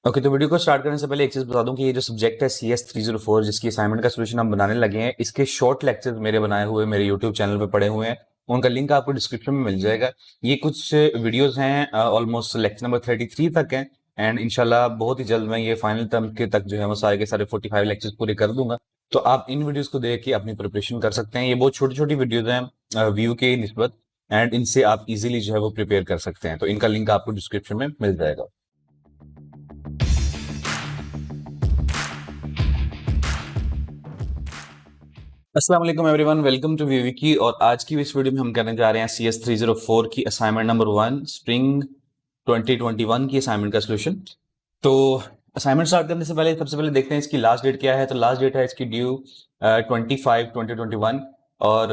Okay, तो video को start करने से पहले एक चीज बता दूं कि ये जो सब्जेक्ट है CS304 जिसकी असाइनमेंट का सोल्यूशन हम बनाने लगे हैं, इसके शॉर्ट लेक्चर्स मेरे बनाए हुए मेरे यूट्यूब चैनल पे पड़े हुए हैं। उनका लिंक आपको डिस्क्रिप्शन में मिल जाएगा। ये कुछ वीडियोस हैं, ऑलमोस्ट लेक्चर नंबर 33 तक हैं। एंड इंशाल्लाह बहुत ही जल्द मैं ये फाइनल टर्म के तक जो है वो सारे के सारे 45 लेक्चर्स पूरे कर दूंगा। तो आप इन वीडियोस को देख के अपनी प्रिपरेशन कर सकते हैं। ये बहुत छोटी छोटी वीडियोज हैं व्यू के निस्बत, एंड इनसे आप इजीली जो है वो प्रिपेयर कर सकते हैं। तो इनका लिंक आपको डिस्क्रिप्शन में मिल जाएगा। अस्सलाम वालेकुम एवरीवन, वेलकम टू वीवीकी। और आज की इस वीडियो में हम करने जा रहे हैं CS304 की असाइनमेंट नंबर 1 स्प्रिंग 2021 की असाइनमेंट का सोल्यूशन। तो असाइनमेंट स्टार्ट करने से पहले सबसे पहले देखते हैं इसकी लास्ट डेट क्या है। तो लास्ट डेट है इसकी ड्यू 25/2021। और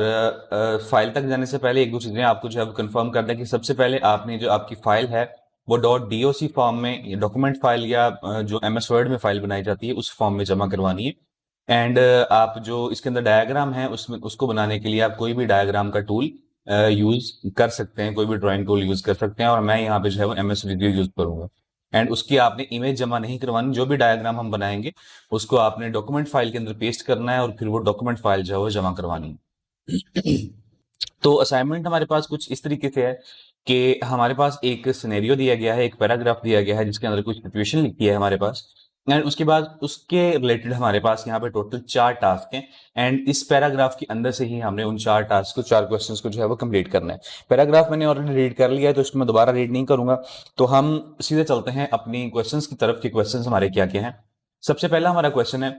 फाइल तक जाने से पहले एक दो चीज़ें आपको जो है कंफर्म कर दें कि सबसे पहले आपने जो आपकी फाइल है वो .doc फॉर्म में, डॉक्यूमेंट फाइल या जो MS वर्ड में फाइल बनाई जाती है उस फॉर्म में जमा करवानी है। एंड आप जो इसके अंदर डायग्राम है उसमें उसको बनाने के लिए आप कोई भी डायग्राम का टूल यूज कर सकते हैं, कोई भी ड्राइंग टूल यूज कर सकते हैं। और मैं यहाँ पे जो है वो MS Visio यूज करूंगा। एंड उसकी आपने इमेज जमा नहीं करवानी। जो भी डायग्राम हम बनाएंगे उसको आपने डॉक्यूमेंट फाइल के अंदर पेस्ट करना है और फिर वो डॉक्यूमेंट फाइल जो है वो जमा करवानी है। तो असाइनमेंट हमारे पास कुछ इस तरीके से है कि हमारे पास एक सिनेरियो दिया गया है, एक पैराग्राफ दिया गया है जिसके अंदर कुछ सिचुएशन लिखी है हमारे पास। एंड उसके बाद उसके रिलेटेड हमारे पास यहाँ पे टोटल 4 टास्क हैं। एंड इस पैराग्राफ के अंदर से ही हमने उन 4 टास्क को, 4 क्वेश्चंस को जो है वो कंप्लीट करना है। पैराग्राफ मैंने ऑलरेडी रीड कर लिया है तो इसको मैं दोबारा रीड नहीं करूंगा। तो हम सीधे चलते हैं अपनी क्वेश्चंस की तरफ कि क्वेश्चंस हमारे क्या क्या हैं। सबसे पहला हमारा क्वेश्चन है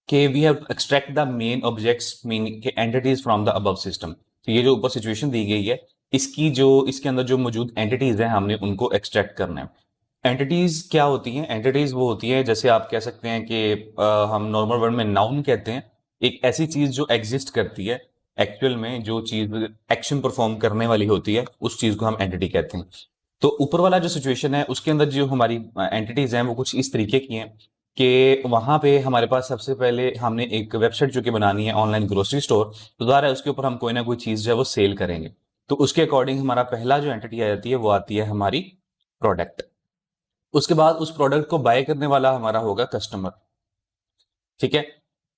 कि we have extract the main objects meaning के entities from the above system. तो ये जो ऊपर सिचुएशन दी गई है इसकी जो इसके अंदर जो मौजूद एंटिटीज हैं हमने उनको एक्सट्रैक्ट करना है। एंटिटीज क्या होती हैं? एंटिटीज वो होती है, जैसे आप कह सकते हैं कि हम नॉर्मल वर्ड में नाउन कहते हैं, एक ऐसी चीज जो एग्जिस्ट करती है एक्चुअल में, जो चीज एक्शन परफॉर्म करने वाली होती है उस चीज को हम एंटिटी कहते हैं। तो ऊपर वाला जो सिचुएशन है उसके अंदर जो हमारी एंटिटीज हैं वो कुछ इस तरीके की हैं कि वहां पे हमारे पास सबसे पहले हमने एक वेबसाइट जो कि बनानी है, ऑनलाइन ग्रोसरी स्टोर। तो ज़ाहिर है उसके ऊपर हम कोई ना कोई चीज़ जो है वो सेल करेंगे। तो उसके अकॉर्डिंग हमारा पहला जो एंटिटी आ जाती है वो आती है हमारी प्रोडक्ट। उसके बाद उस प्रोडक्ट को बाय करने वाला हमारा होगा कस्टमर। ठीक है।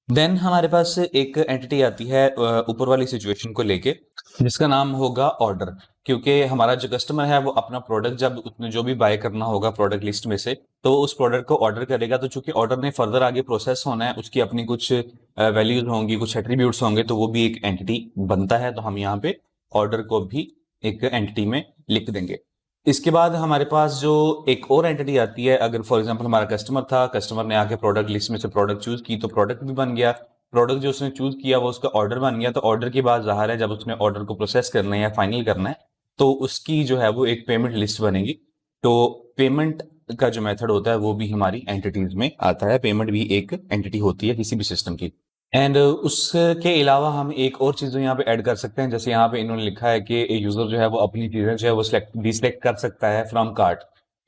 देन हमारे पास एक एंटिटी आती है ऊपर वाली सिचुएशन को लेके, जिसका नाम होगा ऑर्डर। क्योंकि हमारा जो कस्टमर है वो अपना प्रोडक्ट जब उसने जो भी बाय करना होगा प्रोडक्ट लिस्ट में से, तो उस प्रोडक्ट को ऑर्डर करेगा। तो चूंकि ऑर्डर ने फर्दर आगे प्रोसेस होना है, उसकी अपनी कुछ वैल्यूज होंगी, कुछ एट्रीब्यूट्स होंगे, तो वो भी एक एंटिटी बनता है। तो हम यहाँ पे ऑर्डर को भी एक एंटिटी में लिख देंगे। इसके बाद हमारे पास जो एक और एंटिटी आती है, अगर फॉर एग्जांपल हमारा कस्टमर था, कस्टमर ने आके प्रोडक्ट लिस्ट में से प्रोडक्ट चूज की, तो प्रोडक्ट भी बन गया। प्रोडक्ट जो उसने चूज किया वो उसका ऑर्डर बन गया। तो ऑर्डर के बाद ज़ाहिर है जब उसने ऑर्डर को प्रोसेस करना है या फाइनल करना है तो उसकी जो है वो एक पेमेंट लिस्ट बनेगी। तो पेमेंट का जो मेथड होता है वो भी हमारी एंटिटीज में आता है। पेमेंट भी एक एंटिटी होती है किसी भी सिस्टम की। एंड उसके अलावा हम एक और चीज़ यहाँ पे ऐड कर सकते हैं। जैसे यहाँ पे इन्होंने लिखा है कि यूजर जो है वो अपनी चीज़ें जो है वो डिसलेक्ट कर सकता है फ्रॉम कार्ट।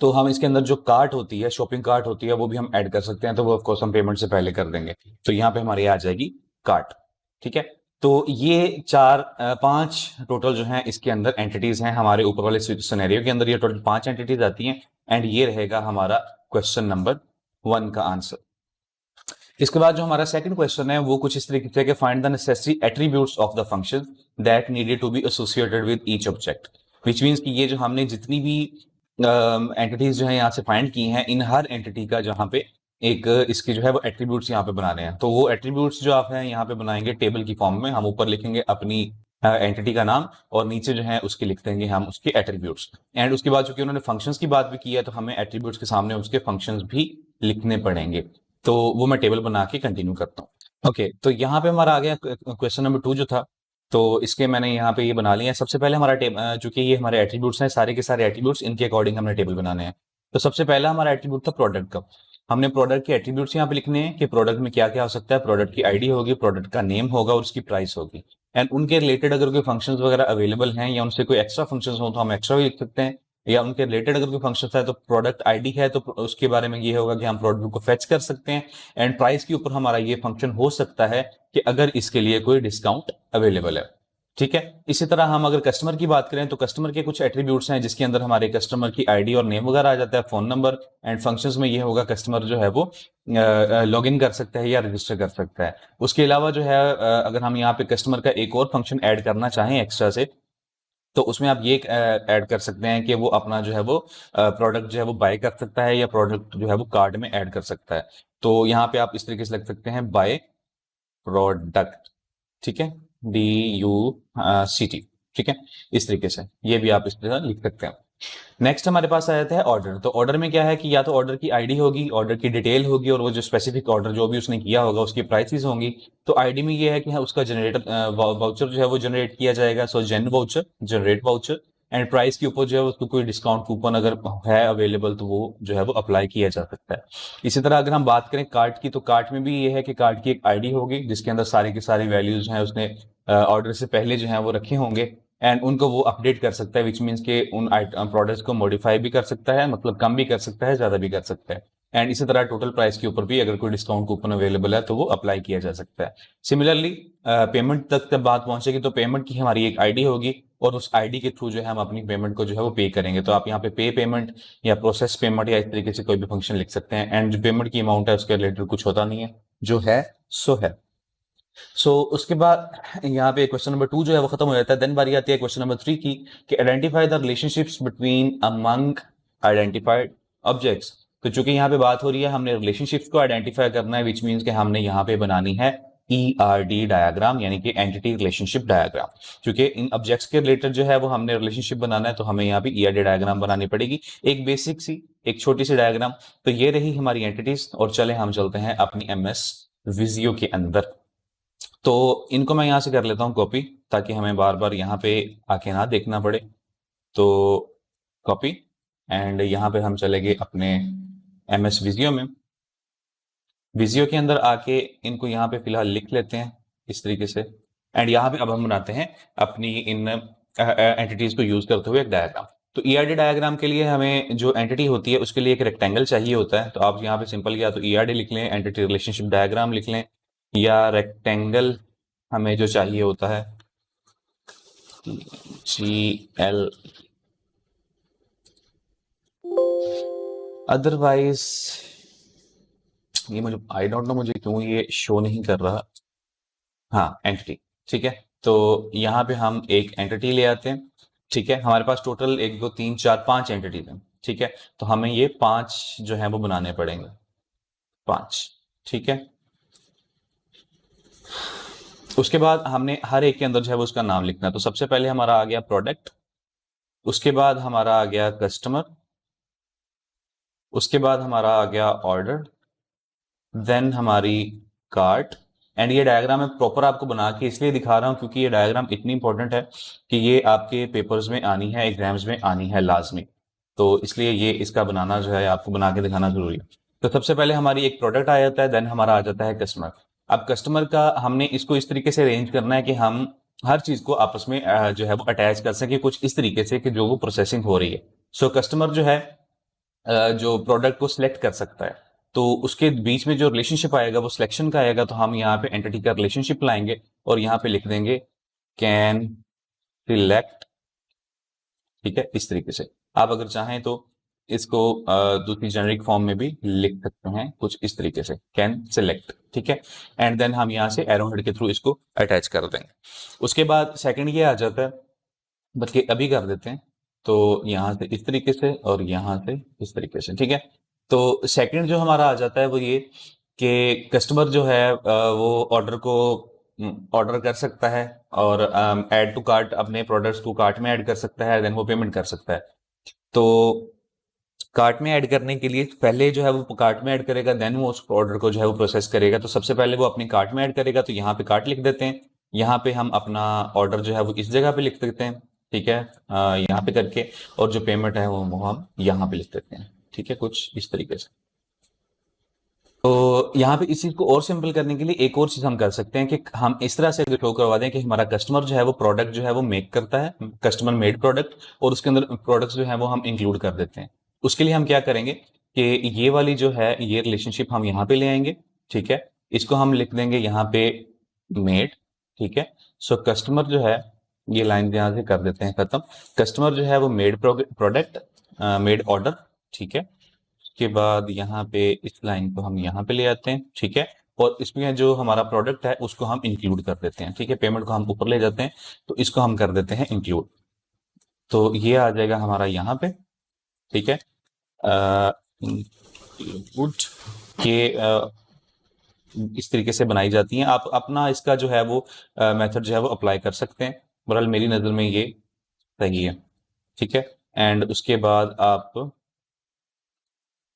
तो हम इसके अंदर जो कार्ट होती है, शॉपिंग कार्ट होती है, वो भी हम ऐड कर सकते हैं। तो वो ऑफकोर्स हम पेमेंट से पहले कर देंगे। तो यहाँ पे हमारी आ जाएगी कार्ट। ठीक है। तो ये 5 टोटल जो है इसके अंदर एंटिटीज हैं। हमारे ऊपर वाले सिनेरियो के अंदर ये टोटल 5 एंटिटीज आती हैं। एंड ये रहेगा हमारा क्वेश्चन नंबर 1 का आंसर। इसके बाद जो हमारा सेकंड क्वेश्चन है वो कुछ इस तरीके से कि find the necessary attributes of the function that needed to be associated with each object. Which means कि ये जो हमने जितनी भी एंटिटीज जो है यहाँ से फाइंड की हैं, इन हर एंटिटी का जहाँ पे एक इसके जो है वो एट्रीब्यूट्स यहाँ पे बनाने हैं। तो वो एट्रीब्यूट्स जो आप हैं यहाँ पे बनाएंगे टेबल की फॉर्म में। हम ऊपर लिखेंगे अपनी एंटिटी का नाम और नीचे जो है उसके लिख देंगे हम उसके एट्रीब्यूट्स। एंड उसके बाद चूंकि उन्होंने फंक्शंस की बात भी की है तो हमें एट्रीब्यूट्स के सामने उसके फंक्शंस भी लिखने पड़ेंगे। तो वो मैं टेबल बना के कंटिन्यू करता हूँ। ओके, तो यहाँ पे हमारा आ गया क्वेश्चन नंबर 2 जो था। तो इसके मैंने यहाँ पे ये बना लिया है। सबसे पहले हमारा चूंकि ये हमारे एट्रीब्यूट्स हैं, सारे के सारे एट्रीब्यूट्स, इनके अकॉर्डिंग हमने टेबल बनाने हैं। तो सबसे पहला हमारा एट्रीब्यूट था प्रोडक्ट का। हमने प्रोडक्ट के एट्रीब्यूट्स यहाँ पे लिखने हैं कि प्रोडक्ट में क्या क्या हो सकता है। प्रोडक्ट की आईडी होगी, प्रोडक्ट का नेम होगा और उसकी प्राइस होगी। एंड उनके रिलेटेड अगर कोई फंक्शंस वगैरह अवेलेबल हैं या उनसे कोई एक्स्ट्रा फंक्शंस हो तो हम एक्स्ट्रा भी लिख सकते हैं। या उनके रिलेटेड अगर कोई फंक्शन है तो प्रोडक्ट आईडी है तो उसके बारे में ये होगा कि हम प्रोडक्ट को फेच कर सकते हैं। एंड प्राइस के ऊपर हमारा ये फंक्शन हो सकता है कि अगर इसके लिए कोई डिस्काउंट अवेलेबल है। ठीक है। इसी तरह हम अगर कस्टमर की बात करें तो कस्टमर के कुछ एट्रीब्यूट्स हैं जिसके अंदर हमारे कस्टमर की आईडी और नेम वगैरह आ जाता है, फोन नंबर, एंड फंक्शंस में ये होगा कस्टमर जो है वो लॉग इन कर सकता है या रजिस्टर कर सकता है। उसके अलावा जो है अगर हम यहाँ पे कस्टमर का एक और फंक्शन ऐड करना चाहें एक्स्ट्रा से, तो उसमें आप ये ऐड कर सकते हैं कि वो अपना जो है वो प्रोडक्ट जो है वो बाय कर सकता है या प्रोडक्ट जो है वो कार्ड में ऐड कर सकता है। तो यहाँ पे आप इस तरीके से लिख सकते हैं, बाय प्रोडक्ट, ठीक है, DUCT, ठीक है, इस तरीके से ये भी आप इस तरह लिख सकते हैं। नेक्स्ट हमारे पास आ जाता है ऑर्डर। तो ऑर्डर में क्या है कि या तो ऑर्डर की आईडी होगी, ऑर्डर की डिटेल होगी, और वो जो स्पेसिफिक ऑर्डर जो भी उसने किया होगा उसकी प्राइसेस होंगी। तो आईडी में ये है कि हाँ, उसका जनरेटर वाउचर जो है वो जनरेट किया जाएगा, so gen voucher, generate voucher, and price के ऊपर जो है उसको कोई डिस्काउंट कूपन अगर है अवेलेबल तो वो जो है वो अप्लाई किया जा सकता है। इसी तरह अगर हम बात करें कार्ट की, तो कार्ट में भी ये है कि कार्ट की एक आईडी होगी जिसके अंदर सारी की सारी वैल्यूज हैं उसने ऑर्डर से पहले जो है वो रखे होंगे, एंड उनको वो अपडेट कर सकता है, विच मीन्स के उन प्रोडक्ट्स को मॉडिफाई भी कर सकता है, मतलब कम भी कर सकता है, ज़्यादा भी कर सकता है। एंड इसी तरह टोटल प्राइस के ऊपर भी अगर कोई डिस्काउंट कूपन अवेलेबल है तो वो अप्लाई किया जा सकता है। सिमिलरली पेमेंट तक जब बात पहुंचेगी तो पेमेंट की हमारी एक आईडी होगी, और उस आईडी के थ्रू जो है हम अपनी पेमेंट को जो है वो पे करेंगे। तो आप यहाँ पे पे पेमेंट या प्रोसेस पेमेंट या इस तरीके से कोई भी फंक्शन लिख सकते हैं, एंड जो पेमेंट की अमाउंट है उसके रिलेटेड कुछ होता नहीं है, जो है सो है। उसके बाद यहाँ पे क्वेश्चन नंबर 2 जो है वो खत्म हो जाता है। देन बारी आती है क्वेश्चन नंबर 3 की, कि identify the relationships between among identified objects. तो चूंकि यहाँ पे बात हो रही है, हमने रिलेशनशिप्स को आइडेंटिफाई करना है, विच मीन्स कि हमने यहाँ पे बनानी है ERD डायग्राम, यानी कि एंटिटी रिलेशनशिप डायग्राम। क्योंकि इन ऑब्जेक्ट्स के रिलेटेड जो है वो हमने रिलेशनशिप बनाना है, तो हमें यहाँ पे ERD डायग्राम बनानी पड़ेगी, एक बेसिक सी, एक छोटी सी डायग्राम। तो ये रही हमारी एंटिटीज, और चले हम चलते हैं अपनी MS विजियो के अंदर। तो इनको मैं यहाँ से कर लेता हूँ कॉपी, ताकि हमें बार बार यहाँ पे आके ना देखना पड़े। तो कॉपी, एंड यहाँ पे हम चले गए अपने MS विजियो में। विजियो के अंदर आके इनको यहाँ पे फिलहाल लिख लेते हैं इस तरीके से, एंड यहाँ पे अब हम बनाते हैं अपनी इन एंटिटीज को यूज करते हुए एक डायग्राम। तो ERD डायग्राम के लिए हमें जो एंटिटी होती है उसके लिए एक रेक्टेंगल चाहिए होता है। तो आप यहाँ पे सिंपल या तो ERD लिख लें, एंटिटी रिलेशनशिप डायग्राम लिख लें, या रेक्टेंगल हमें जो चाहिए होता है GL। अदरवाइज ये मुझे आई डोंट नो मुझे क्यों ये शो नहीं कर रहा। हाँ, एंटिटी, ठीक है। तो यहाँ पे हम एक एंटिटी ले आते हैं, ठीक है। हमारे पास टोटल 1 2 3 4 5 एंटिटीज हैं, ठीक है। तो हमें ये 5 जो है वो बनाने पड़ेंगे, 5, ठीक है। उसके बाद हमने हर एक के अंदर जो है वो उसका नाम लिखना है। तो सबसे पहले हमारा आ गया प्रोडक्ट, उसके बाद हमारा आ गया कस्टमर, उसके बाद हमारा आ गया ऑर्डर, देन हमारी कार्ट। एंड ये डायग्राम मैं प्रॉपर आपको बना के इसलिए दिखा रहा हूँ क्योंकि ये डायग्राम इतनी इंपॉर्टेंट है कि ये आपके पेपर्स में आनी है, एग्जाम्स में आनी है लाजमी। तो इसलिए ये इसका बनाना जो है आपको बना के दिखाना जरूरी है। तो सबसे पहले हमारी एक प्रोडक्ट आ जाता है, देन हमारा आ जाता है कस्टमर। अब कस्टमर का हमने इसको इस तरीके से अरेंज करना है कि हम हर चीज को आपस में जो है वो अटैच कर सके कुछ इस तरीके से कि जो वो प्रोसेसिंग हो रही है। सो कस्टमर जो है जो प्रोडक्ट को सिलेक्ट कर सकता है, तो उसके बीच में जो रिलेशनशिप आएगा वो सिलेक्शन का आएगा। तो हम यहाँ पे एंटिटी का रिलेशनशिप लाएंगे और यहाँ पे लिख देंगे कैन सिलेक्ट, ठीक है, इस तरीके से। आप अगर चाहें तो इसको दूसरी जेनरिक फॉर्म में भी लिख सकते हैं कुछ इस तरीके से, कैन सिलेक्ट, ठीक है। एंड देन हम यहाँ से एरो हेड के थ्रू इसको अटैच कर देंगे। उसके बाद सेकंड ये आ जाता है, बल्कि अभी कर देते हैं। तो यहाँ से इस तरीके से और यहाँ से इस तरीके से, ठीक है। तो सेकंड जो हमारा आ जाता है वो ये कि कस्टमर जो है वो ऑर्डर को ऑर्डर कर सकता है और ऐड टू कार्ट अपने प्रोडक्ट्स को कार्ट में ऐड कर सकता है, देन वो पेमेंट कर सकता है। तो कार्ट में ऐड करने के लिए पहले जो है वो कार्ट में ऐड करेगा, देन वो उस ऑर्डर को जो है वो प्रोसेस करेगा। तो सबसे पहले वो अपनी कार्ट में ऐड करेगा, तो यहाँ पे कार्ट लिख देते हैं। यहाँ पे हम अपना ऑर्डर जो है वो इस जगह पे लिख देते हैं, ठीक है, यहाँ पे करके। और जो पेमेंट है वो हम यहाँ पे लिख देते हैं, ठीक है, कुछ इस तरीके से। तो यहाँ पे इस चीज को और सिंपल करने के लिए एक और चीज हम कर सकते हैं कि हम इस तरह से शो करवा दें कि हमारा कस्टमर जो है वो प्रोडक्ट जो है वो मेक करता है, कस्टमर मेड प्रोडक्ट, और उसके अंदर प्रोडक्ट्स जो है वो हम इंक्लूड कर देते हैं। उसके लिए हम क्या करेंगे कि ये वाली जो है ये रिलेशनशिप हम यहाँ पे ले आएंगे, ठीक है। इसको हम लिख देंगे यहाँ पे मेड, ठीक है। सो कस्टमर जो है ये लाइन यहाँ से कर देते हैं खत्म। कस्टमर जो है वो मेड प्रोडक्ट, मेड ऑर्डर, ठीक है। उसके बाद यहाँ पे इस लाइन को हम यहाँ पे ले आते हैं, ठीक है। और इसमें जो हमारा प्रोडक्ट है उसको हम इंक्लूड कर देते हैं, ठीक है। पेमेंट को हम ऊपर ले जाते हैं, तो इसको हम कर देते हैं इंक्लूड। तो ये आ जाएगा हमारा यहाँ पे, ठीक है। इंक्लूड के इस तरीके से बनाई जाती हैं। आप अपना इसका जो है वो मेथड जो है वो अप्लाई कर सकते हैं। बहरहाल मेरी नज़र में ये सही है, ठीक है। एंड उसके बाद आप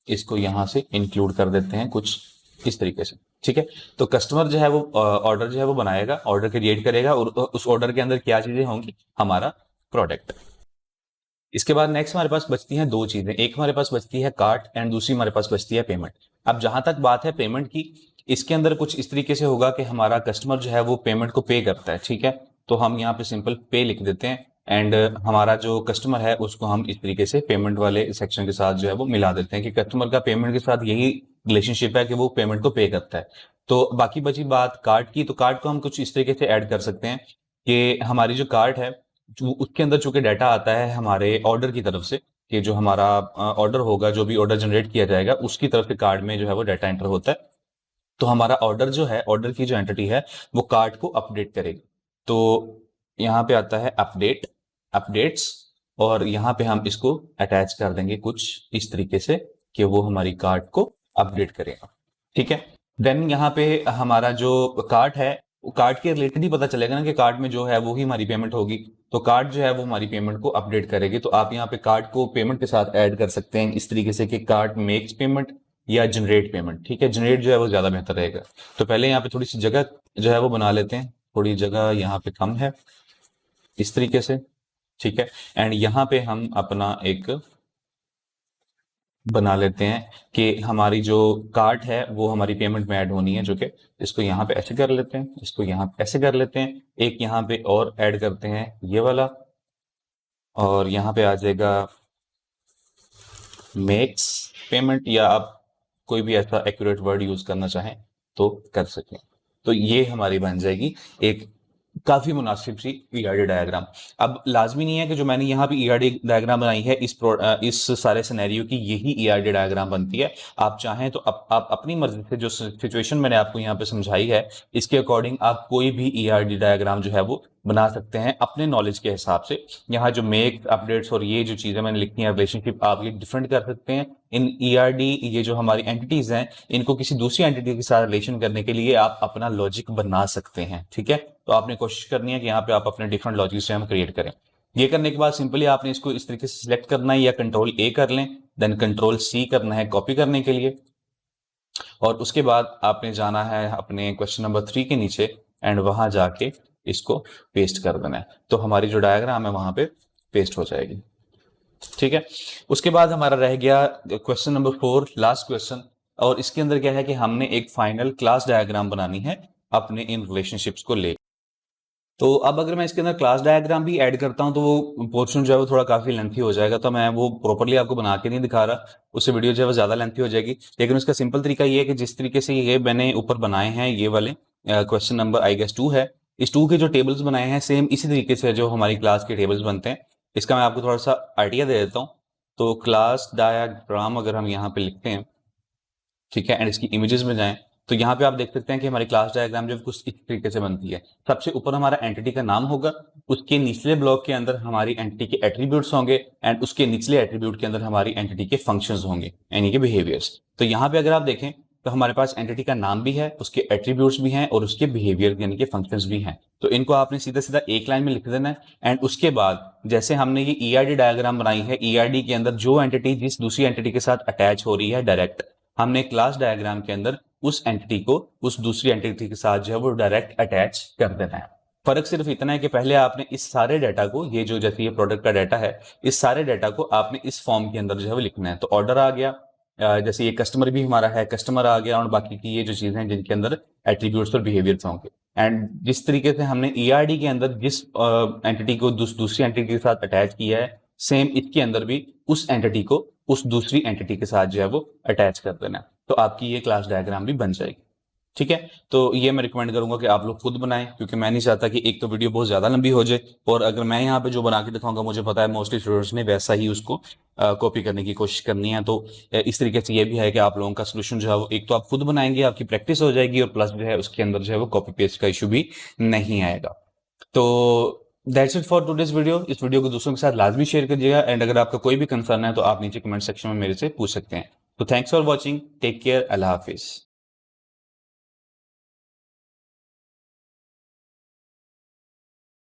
इसको यहाँ से इंक्लूड कर देते हैं कुछ इस तरीके से, ठीक है। तो कस्टमर जो है वो ऑर्डर जो है वो बनाएगा, ऑर्डर क्रिएट करेगा, और उस ऑर्डर के अंदर क्या चीज़ें होंगी, हमारा प्रोडक्ट। इसके बाद नेक्स्ट हमारे पास बचती हैं दो चीज़ें, एक हमारे पास बचती है कार्ट एंड दूसरी हमारे पास बचती है पेमेंट। अब जहां तक बात है पेमेंट की, इसके अंदर कुछ इस तरीके से होगा कि हमारा कस्टमर जो है वो पेमेंट को पे करता है, ठीक है। तो हम यहाँ पे सिंपल पे लिख देते हैं एंड हमारा जो कस्टमर है उसको हम इस तरीके से पेमेंट वाले सेक्शन के साथ जो है वो मिला देते हैं कि कस्टमर का पेमेंट के साथ यही रिलेशनशिप है कि वो पेमेंट को पे करता है। तो बाकी बची बात कार्ड की, तो कार्ड को हम कुछ इस तरीके से ऐड कर सकते हैं कि हमारी जो कार्ड है उसके अंदर चूंकि डाटा आता है हमारे ऑर्डर की तरफ से, कि जो हमारा ऑर्डर होगा, जो भी ऑर्डर जनरेट किया जाएगा उसकी तरफ से कार्ड में जो है वो डाटा एंटर होता है। तो हमारा ऑर्डर जो है, ऑर्डर की जो एंटिटी है वो कार्ड को अपडेट करेगी। तो यहाँ पे आता है अपडेट, अपडेट्स, और यहाँ पे हम इसको अटैच कर देंगे कुछ इस तरीके से कि वो हमारी कार्ड को अपडेट करेगा, ठीक है। देन यहाँ पे हमारा जो कार्ड है, कार्ड के रिलेटेड ही पता चलेगा ना कि कार्ड में जो है वो ही हमारी पेमेंट होगी। तो कार्ड जो है वो हमारी पेमेंट को अपडेट करेगी। तो आप यहाँ पे कार्ड को पेमेंट के साथ ऐड कर सकते हैं इस तरीके से कि कार्ड मेक्स पेमेंट या जनरेट पेमेंट, ठीक है। जनरेट जो है वो ज्यादा बेहतर रहेगा। तो पहले यहाँ पे थोड़ी सी जगह जो है वो बना लेते हैं, थोड़ी जगह यहाँ पे कम है इस तरीके से, ठीक है। एंड यहाँ पे हम अपना एक बना लेते हैं कि हमारी जो कार्ट है वो हमारी पेमेंट में ऐड होनी है, जो कि इसको यहाँ पे ऐसे कर लेते हैं, इसको यहाँ पे ऐसे कर लेते हैं, एक यहाँ पे और ऐड करते हैं ये वाला, और यहाँ पे आ जाएगा मेक्स पेमेंट, या आप कोई भी ऐसा एक्यूरेट वर्ड यूज करना चाहें तो कर सकें। तो ये हमारी बन जाएगी एक काफी मुनासिब सी ईआरडी डायग्राम। अब लाजमी नहीं है कि जो मैंने यहाँ पे ईआरडी डायग्राम बनाई है इस सारे सिनेरियो की यही ईआरडी डायग्राम बनती है। आप चाहें तो आप अपनी मर्जी से जो सिचुएशन मैंने आपको यहाँ पे समझाई है इसके अकॉर्डिंग आप कोई भी ईआरडी डायग्राम जो है वो बना सकते हैं अपने नॉलेज के हिसाब से। यहाँ जो मेक, अपडेट्स और ये जो चीजें मैंने लिखी हैं रिलेशनशिप, आप ये डिफरेंट कर सकते हैं। इन ईआरडी, ये जो हमारी एंटिटीज हैं, इनको किसी दूसरी एंटिटी के साथ रिलेशन करने के लिए आप अपना लॉजिक बना सकते हैं, ठीक है। तो आपने कोशिश करनी है कि यहाँ पे आप अपने डिफरेंट लॉजिक से हम क्रिएट करें। ये करने के बाद सिंपली आपने इसको इस तरीके से सिलेक्ट करना है, या कंट्रोल ए कर लें, देन कंट्रोल सी करना है कॉपी करने के लिए, और उसके बाद आपने जाना है अपने क्वेश्चन नंबर 3 के नीचे एंड वहां जाके इसको पेस्ट कर देना है। तो हमारी जो डायग्राम है वहां पे पेस्ट हो जाएगी, ठीक है। उसके बाद हमारा रह गया क्वेश्चन नंबर 4, लास्ट क्वेश्चन, और इसके अंदर क्या है कि हमने एक फाइनल क्लास डायग्राम बनानी है अपने इन रिलेशनशिप्स को ले। तो अब अगर मैं इसके अंदर क्लास डायग्राम भी ऐड करता हूं तो वो पोर्शन जो है वो थोड़ा काफी लेंथी हो जाएगा, तो मैं वो प्रॉपर्ली आपको बना के नहीं दिखा रहा, उससे वीडियो जो है वो ज्यादा लेंथी हो जाएगी। लेकिन उसका सिंपल तरीका ये है कि जिस तरीके से ये मैंने ऊपर बनाए हैं ये वाले क्वेश्चन नंबर आई गेस 2 है, इस 2 के जो टेबल्स बनाए हैं सेम इसी तरीके से जो हमारी क्लास के टेबल्स बनते हैं। इसका मैं आपको थोड़ा सा आइडिया दे देता हूँ। तो क्लास डायग्राम अगर हम यहाँ पे लिखते हैं, ठीक है, एंड इसकी इमेजेस में जाएं, तो यहाँ पे आप देख सकते हैं कि हमारी क्लास डायग्राम जो कुछ इस तरीके से बनती है। सबसे ऊपर हमारा एंटिटी का नाम होगा, उसके निचले ब्लॉक के अंदर हमारी एंटिटी के एट्रीब्यूट्स होंगे, एंड उसके निचले एट्रीब्यूट के अंदर हमारी एंटिटी के फंक्शंस होंगे, यानी कि बिहेवियर्स। तो यहाँ पे अगर आप देखें तो हमारे पास एंटिटी का नाम भी है, उसके एट्रीब्यूट्स भी हैं, और उसके बिहेवियर यानी कि फंक्शंस भी हैं। तो इनको आपने सीधा सीधा एक लाइन में लिख देना है। एंड उसके बाद जैसे हमने ये ईआरडी डायग्राम बनाई है, ईआरडी के अंदर जो एंटिटी जिस दूसरी एंटिटी के साथ अटैच हो रही है डायरेक्ट, हमने क्लास डायग्राम के अंदर उस एंटिटी को उस दूसरी एंटिटी के साथ जो है वो डायरेक्ट अटैच कर देना है। फर्क सिर्फ इतना है कि पहले आपने इस सारे डाटा को, ये जो जैसे ये प्रोडक्ट का डाटा है, इस सारे डाटा को आपने इस फॉर्म के अंदर जो है वो लिखना है। तो ऑर्डर आ गया, जैसे ये कस्टमर भी हमारा है, कस्टमर आ गया, और बाकी की ये जो चीजें हैं जिनके अंदर एट्रीब्यूट्स और बिहेवियर्स होंगे। एंड जिस तरीके से हमने ईआरडी के अंदर जिस एंटिटी को दूसरी एंटिटी के साथ अटैच किया है, सेम इसके अंदर भी उस एंटिटी को उस दूसरी एंटिटी के साथ जो है वो अटैच कर देना है। तो आपकी ये क्लास डायग्राम भी बन जाएगी, ठीक है, तो ये मैं रिकमेंड करूंगा कि आप लोग खुद बनाएं, क्योंकि मैं नहीं चाहता कि एक तो वीडियो बहुत ज़्यादा लंबी हो जाए, और अगर मैं यहाँ पे जो बना के दिखाऊंगा मुझे पता है मोस्टली स्टूडेंट्स ने वैसा ही उसको कॉपी करने की कोशिश करनी है। तो इस तरीके से ये भी है कि आप लोगों का सोल्यूशन जो है वो एक तो आप खुद बनाएंगे, आपकी प्रैक्टिस हो जाएगी, और प्लस जो है उसके अंदर जो है वो कॉपी पेस्ट का इशू भी नहीं आएगा। तो that's it for today's video. इस वीडियो को दूसरों के साथ लाजमी शेयर कीजिएगा, एंड अगर आपका कोई भी कंसर्न है तो आप नीचे कमेंट सेक्शन में मेरे से पूछ सकते हैं। तो thanks for watching, take care, अल्लाह हाफिज़।